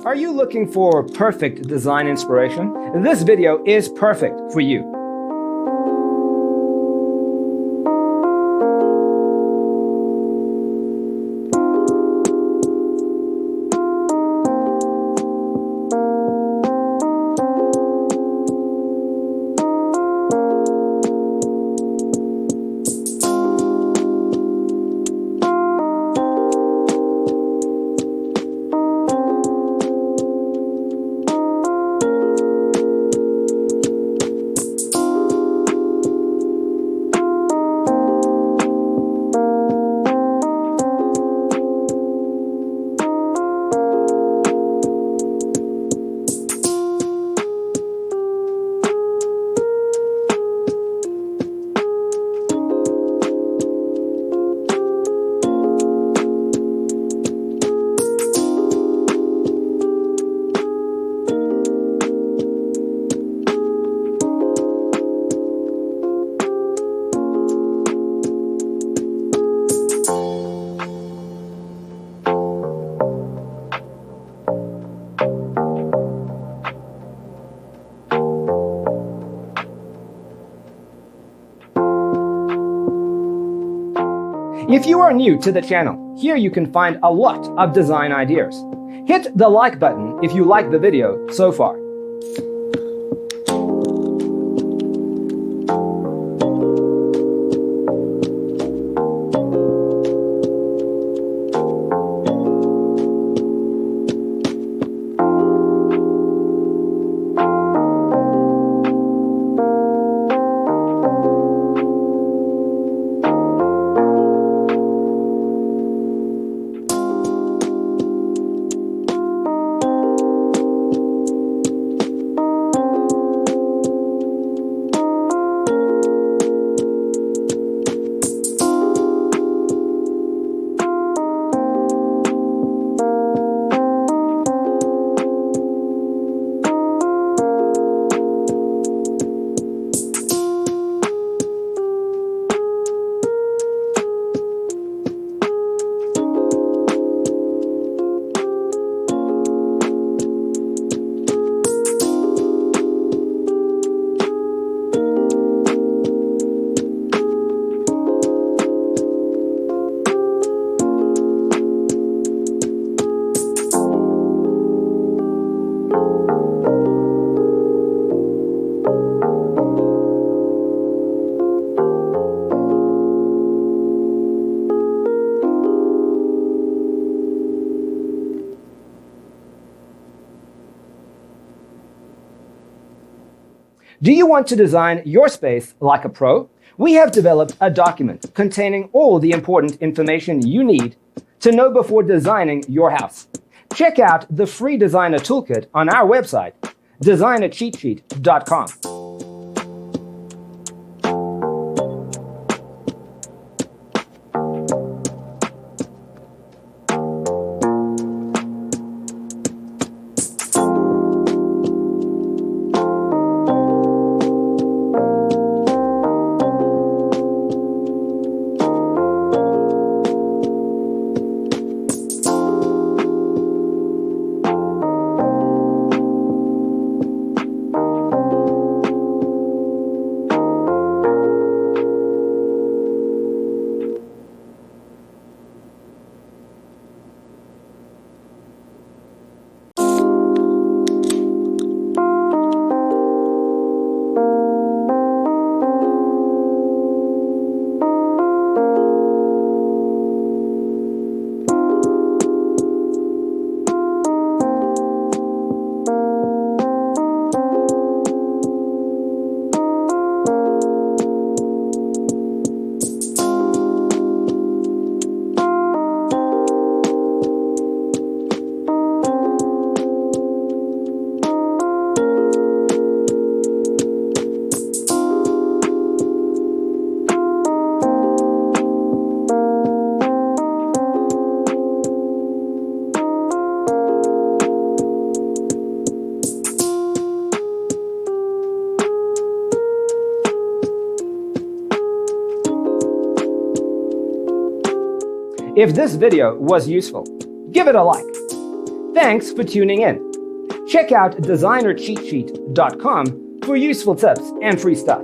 Are you looking for perfect design inspiration? This video is perfect for you. If you are new to the channel, here you can find a lot of design ideas. Hit the like button if you like the video so far. Do you want to design your space like a pro? We have developed a document containing all the important information you need to know before designing your house. Check out the free designer toolkit on our website, designercheatsheet.com. If this video was useful, give it a like. Thanks for tuning in. Check out designercheatsheet.com for useful tips and free stuff.